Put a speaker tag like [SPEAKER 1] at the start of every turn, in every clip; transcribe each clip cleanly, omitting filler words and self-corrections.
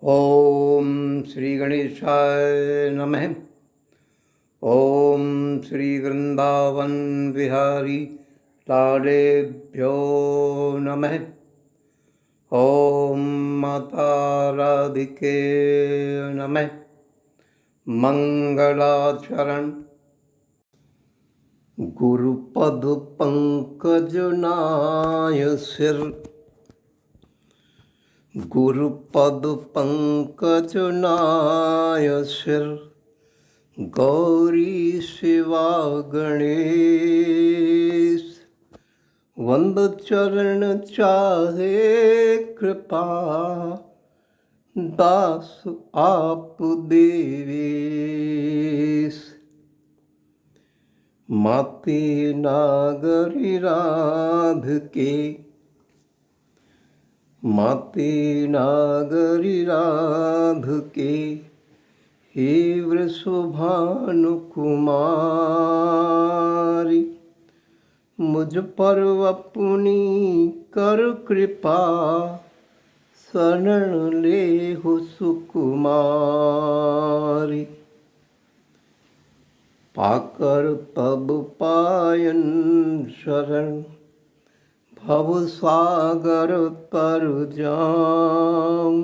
[SPEAKER 1] ओम श्री गणेशाय नमः। ओम श्री वृंदावन विहारी लालेभ्यो नमः। ओम माता राधिके नमः। मंगलाचरण गुरुपद पंकज नाय सिर, गुरुपद पंकज नाय सिर, गौरी शिवा गणेश। वंद चरण चाहे कृपा, दास आप देवेश। माते नागरी राध के, माते नागरी राध के, हे वृषभानु कुमारी। मुझ पर अपनी कर कृपा, शरण ले हो सुकुमारी। पाकर तब पायन शरण, भव सागर तर जाऊं।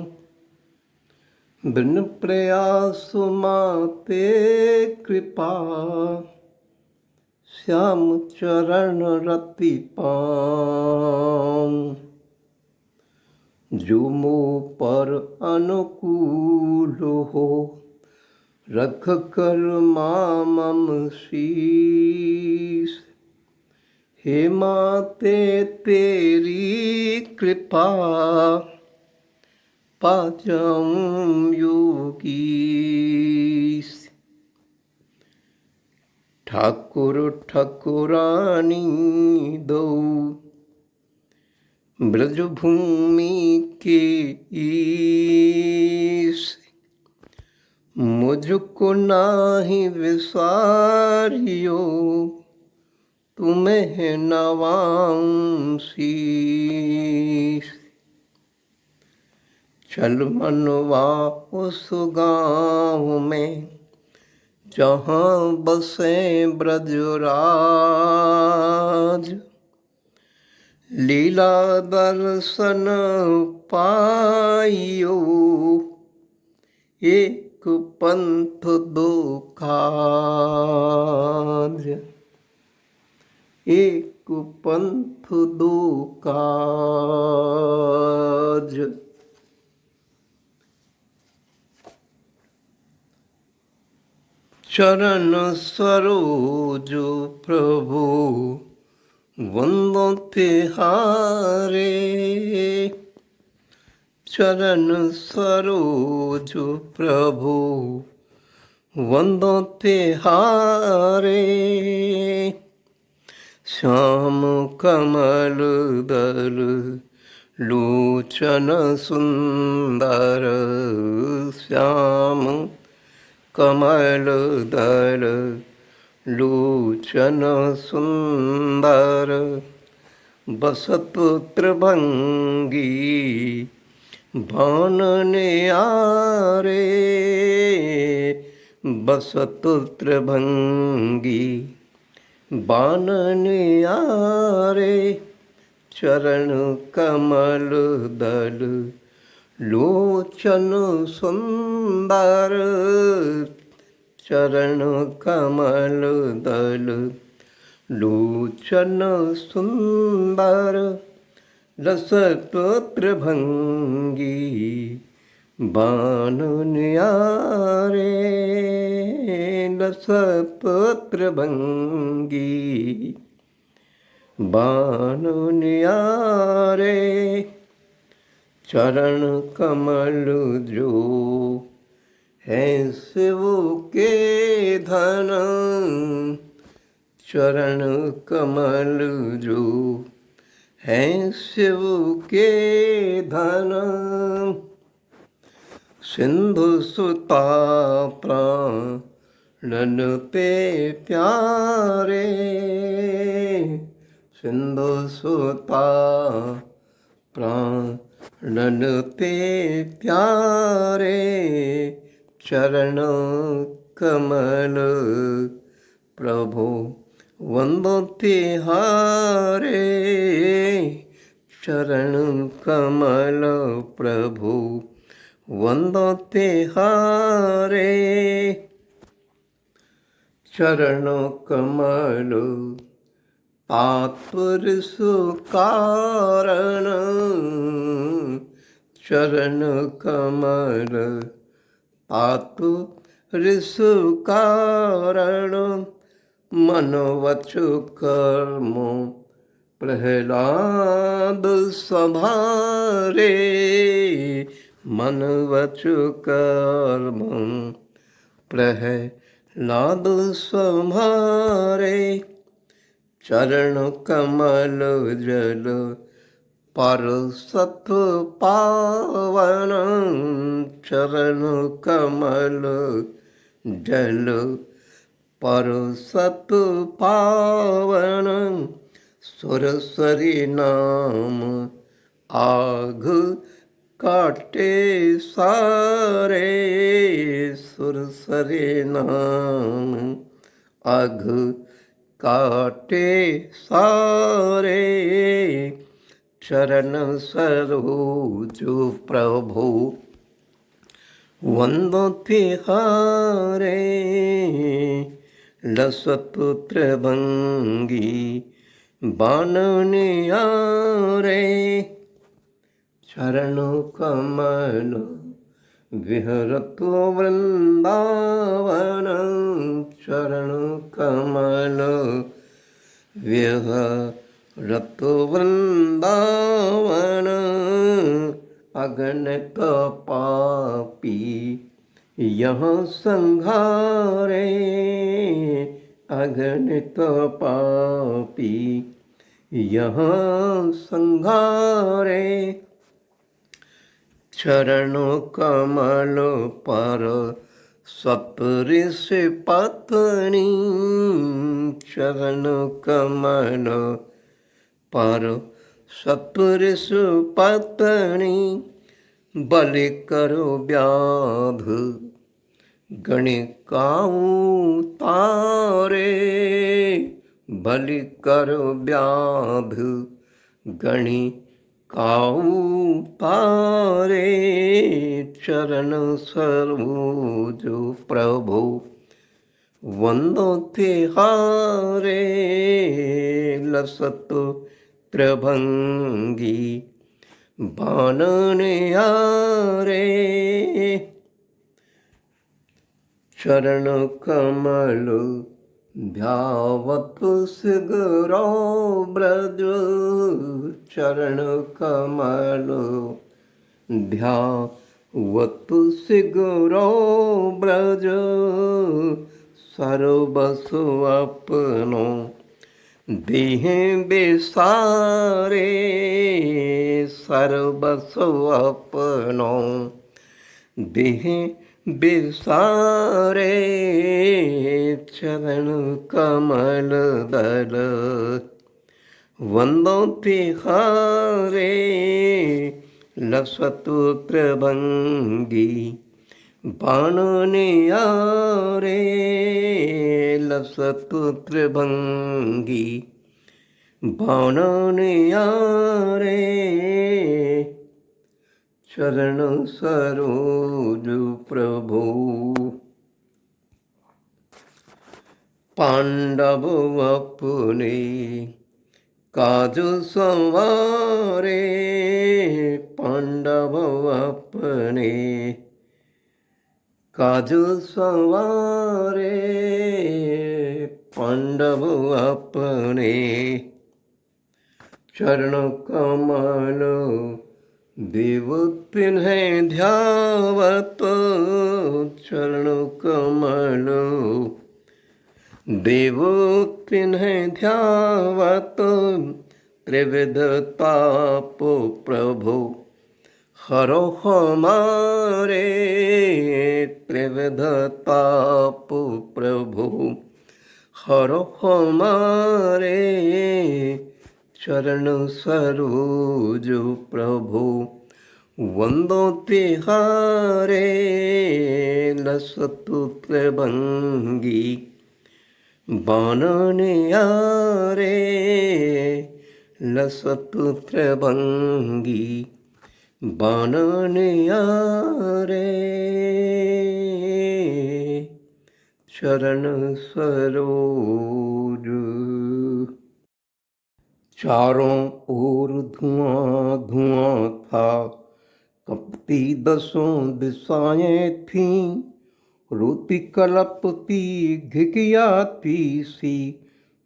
[SPEAKER 1] बिन प्रयास माते कृपा, श्याम चरण रति पाऊं। जो मोह पर अनुकूल हो, रख कर मम शीस। हे माते तेरी कृपा, पा जाऊं योगीश। ठाकुर ठकुरानी दो, ब्रजभूमि के ईश। मुझको नाही विसारियो, तुम्हें नवाऊं शीश। चल मनवा उस गाँव में, जहाँ बसे ब्रजराज। लीला दर्शन पाइयो, एक पंथ दो काज। एक पंथ दो काज। चरण सरोज प्रभु, वंदो तिहारे। चरण सरोज प्रभु, वंदो तिहारे। श्याम कमल दल लोचन सुंदर, श्याम कमल दल लोचन सुंदर। बसपुत्र भंगी भान न्यारे, बसपुत्र भंगी बान न्यारे। चरण कमल दल लोचन सुंदर, चरण कमल दल लोचन सुंदर। रसपुत्र भंगी बान न्यारे, रसपुत्र भंगी बान न्यारे। चरण कमल जो है शिव के धन, चरण कमल जो है शिव के धन। सिंधु सुता प्राणन पे प्यारे, सिंधु सुता प्राण नन पे प्यारे चरण कमल प्रभु वंदो तिहारे चरण कमल प्रभु वंदो तिहारे चरण कमल आतुर सुकारण चरण कमल आतुर सुकारण मन वचु कर्म प्रहलाद संभारे मन वचु कर्म प्रहलाद संभारे चरण कमल जल पर सत पावन चरण कमल जल पर सत पावन सुरसरी नाम आग काटे सारे सुरसरी नाम आग काटे सारे चरण सरोज प्रभु वंदो तिहारे लसपुत्र भंगी बाननियारे चरण कमल विहरतो वृंदावन चरण कमल विहरतो वृंदावन अगणित पापी यहाँ संघारे अगणित पापी यहाँ संघारे चरणों कमल पर सप्तऋषि पत्नी चरण कमल पर सप्तऋषि पत्नी बलि करो व्याध गणिकाऊं तारे बलि करो व्याध गणिकाऊं तारे चरण सरोज प्रभु वंदो तिहारे लसत त्रिभंगी बाननियारे चरण कमल ध्यावत सिगरो ब्रज चरण कमल ध्यावत सिगरो ब्रज सर्वस अपनो देह बेसारे सर्वस अपनो देह बेसारे चरण कमल दल वंदो तिहारे लसतुत्र भंगी बाननियारे लसतुत्र भंगी बाननियारे चरण सरोज प्रभु पांडव अपने काज संवारे पांडव अपने काज संवारे पांडव अपने चरण कमल देव पिन्हे ध्यावत चरण कमल देव पिन्हे ध्यावत त्रिविध ताप प्रभु हरो हमारे त्रिविध ताप प्रभु हरो हमारे चरण सरोज प्रभु वंदो तिहारे लसतु त्रिभंगी बाननियारे लसतु त्रिभंगी बाननियारे चरण सरोज। चारों ओर धुआं धुआं था, कपती दसों दिशाएं थीं, रोती कलपती घिघियाती सी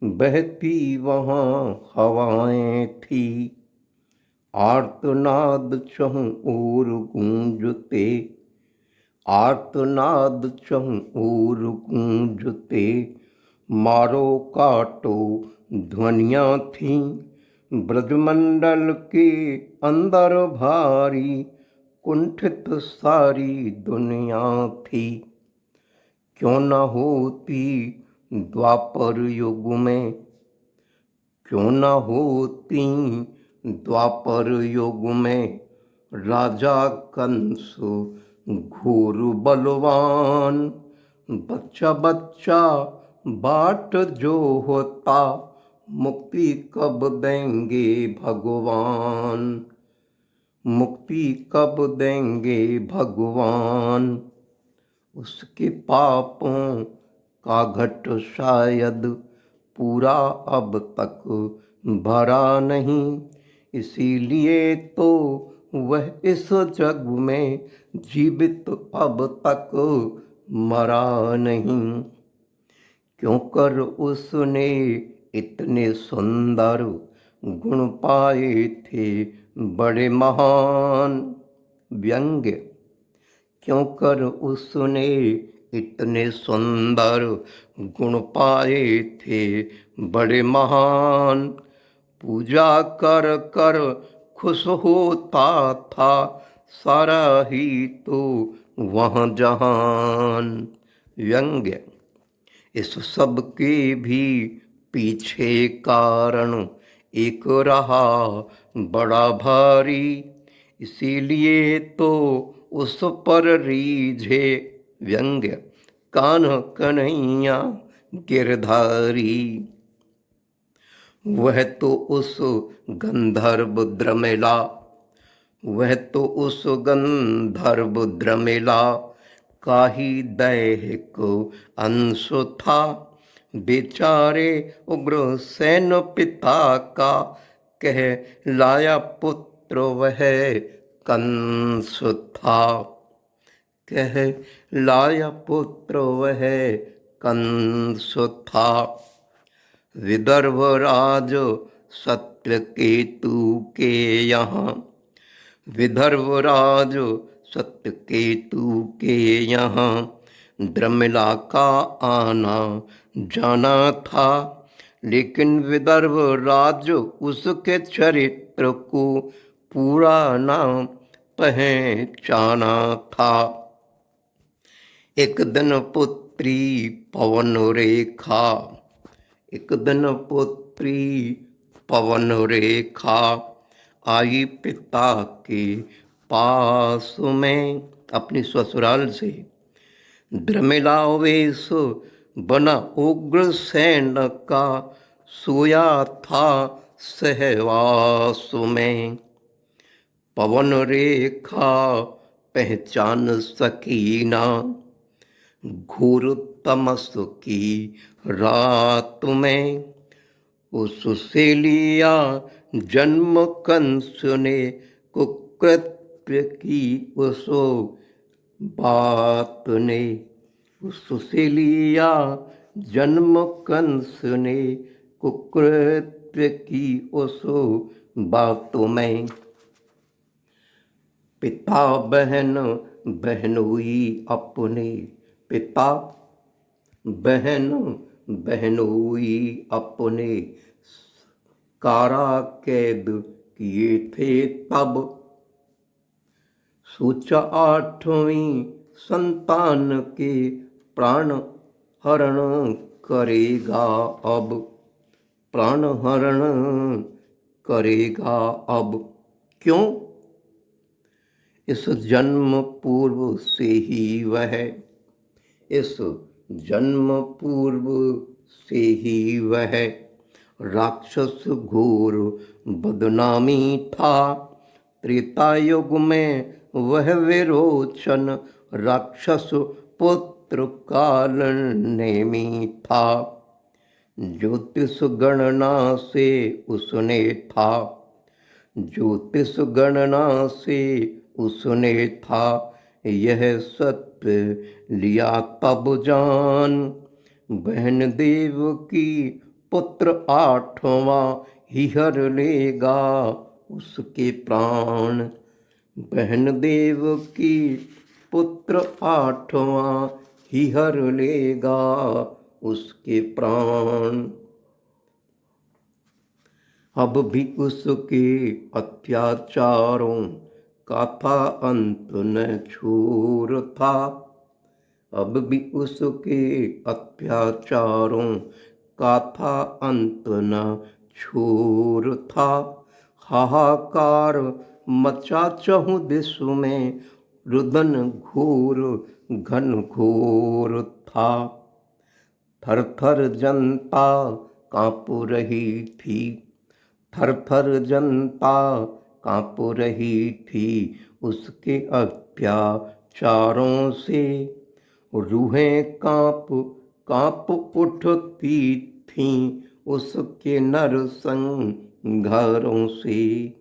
[SPEAKER 1] बहती वहाँ हवाएं थी। आर्तनाद चहुं ओर गूंजते, आर्तनाद चहुं ओर गूंजते, मारो काटो ध्वनियाँ थीं, ब्रजमंडल के अंदर भारी कुंठित सारी दुनिया थी। क्यों न होती द्वापर युग में, क्यों न होती द्वापर युग में राजा कंस घोर बलवान। बच्चा बच्चा बाट जो होता, मुक्ति कब देंगे भगवान, मुक्ति कब देंगे भगवान। उसके पापों का घट शायद पूरा अब तक भरा नहीं, इसीलिए तो वह इस जग में जीवित अब तक मरा नहीं। क्यों कर उसने इतने सुंदर गुण पाए थे बड़े महान। व्यंग्य। क्यों कर उसने इतने सुंदर गुण पाए थे बड़े महान। पूजा कर कर खुश होता था सारा ही तो वह जहान। व्यंग्य। इस सब के भी पीछे कारण एक रहा बड़ा भारी, इसीलिए तो उस पर रीझे व्यंग्य कान्ह कन्हैया गिरधारी। वह तो उस गंधर्व द्रमिला, वह तो उस गंधर्व द्रमिला का ही दैहिक अंश था। बेचारे उग्रसेन पिता का कह लाया पुत्र वह कंस था, कह लाया पुत्र वह कंस था। विदर्भ राज सत्यकेतु के यहाँ, विदर्भ राज सत्यकेतु के यहाँ द्रमिला का आना जाना था, लेकिन विदर्भ राज उसके चरित्र को पूरा नाम पहचाना था। एक दिन पुत्री पवन रेखा, एक दिन पुत्री पवन रेखा आई पिता के पास में अपनी ससुराल से। द्रमिला वेश बना उग्रसेन का सोया था सहवास में। पवन रेखा पहचान सकी ना घोर तमस की रात में, उससे लिया जन्म कंस ने कुकृत्य की उस बात ने, उससे लिया जन्म कंस ने कुकृत्य की उस बात में। पिता बहन बहनोई अपने, पिता बहन बहनोई अपने कारा कैद किए थे तब। सोचा 8वीं संतान के प्राण हरण करेगा अब, प्राण हरण करेगा अब। क्यों? इस जन्म पूर्व से ही वह, इस जन्म पूर्व से ही वह राक्षस घोर बदनामी था। त्रेता युग में वह विरोचन राक्षस पुत्र काल नेमी था। ज्योतिष गणना से उसने था, ज्योतिष गणना से उसने था, यह सत्य लिया तब जान। बहन देव की पुत्र आठवां ही हर लेगा उसके प्राण। बहन देव की पुत्र आठवां ही हर लेगा उसके प्राण। अब भी उसके अत्याचारों का था अंत न छूर था। अब भी उसके अत्याचारों का था अंत न छूर था। हाहाकार मचा चहुँ विश्व में, रुदन घोर घन घोर था। थर थर जनता काँप रही थी, थर थर जनता काँप रही थी उसके अत्याचारों से। रूहें काँप काँप उठती थीं उसके नरसंहारों से।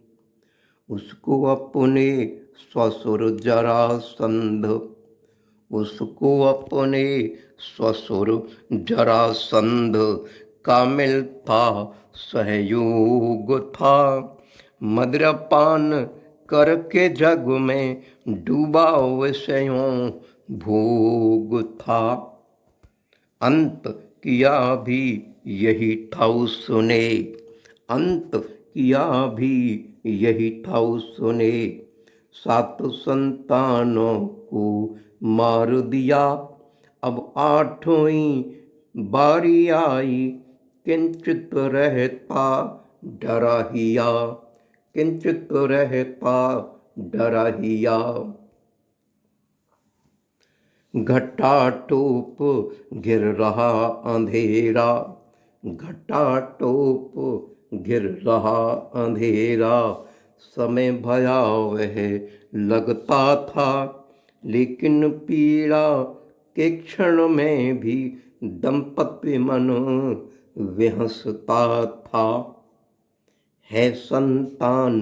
[SPEAKER 1] उसको अपने ससुर जरासंध, उसको अपने ससुर जरासंध का मिलता सहयोग था। मद्यपान करके जग में डूबा विषयों भोग था। अंत किया भी यही था उसने, अंत किया भी यही था उसने। 7 संतानों को मार दिया, अब 8वीं बारी आई। किंचित रहता डरा हिया, किंचित रहता डरा हिया। घटाटोप घिर रहा अंधेरा, घटाटोप घिर रहा अंधेरा। समय भयावह लगता था, लेकिन पीड़ा के क्षण में भी दंपति मन विहसता था। है संतान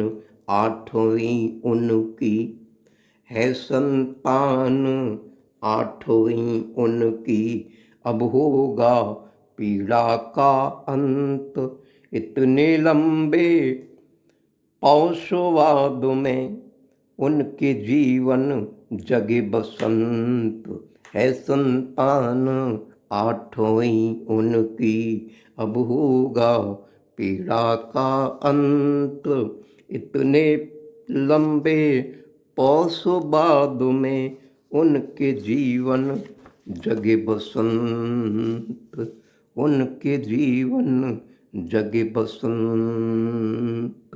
[SPEAKER 1] 8वीं उनकी, है संतान 8वीं उनकी। अब होगा पीड़ा का अंत, इतने लंबे पौशवाद में उनके जीवन जगे बसंत। है संतान 8वीं उनकी, अब होगा पीड़ा का अंत, इतने लंबे पौशवाद में उनके जीवन जगे बसंत, उनके जीवन जगे बसंत।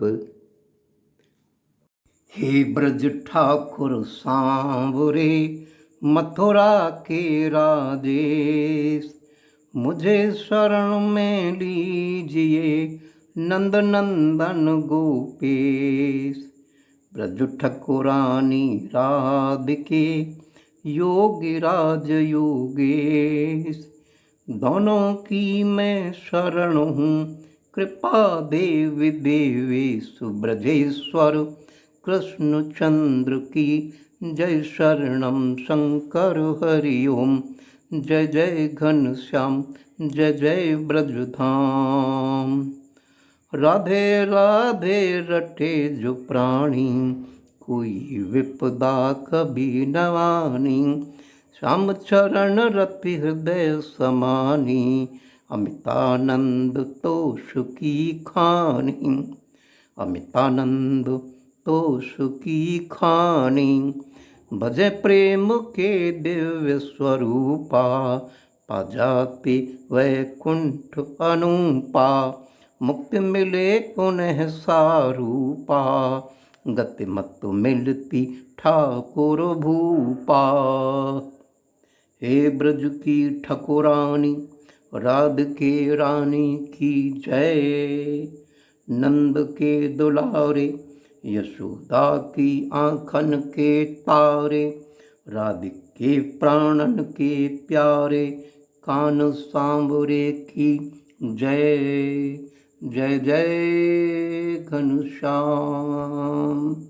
[SPEAKER 1] हे ब्रज ठाकुर सांवरे मथुरा के राजेश, मुझे शरण में लीजिए नंद नंदन गोपेश। ब्रज ठकुरानी राधिके योगिराज योगेश, दोनों की मैं शरण हूँ कृपा देवी देवेशु। ब्रजेश्वर कृष्णचंद्र की जय शरणम शंकर हरि ओम। जय जय घनश्याम जय जय ब्रजधाम। राधे राधे रटे जो प्राणी, कोई विपदा कभी न आनी। श्याम चरण रति हृदय समानी, अमितानंद तोष की खानी, अमितानंद तोष की खानी। भजे प्रेम के दिव्य स्वरूपा, पा जाति वैकुंठ अनूपा। मुक्ति मिले उन्हें सारूपा, गति मत मिलती ठाकुर भूपा। हे ब्रज की ठकुरानी राधिके रानी की जय। नंद के दुलारे यशोदा की आँखन के तारे, राधिके प्राणन के प्यारे, कान सांवरे की जय। जय जय घनश्याम।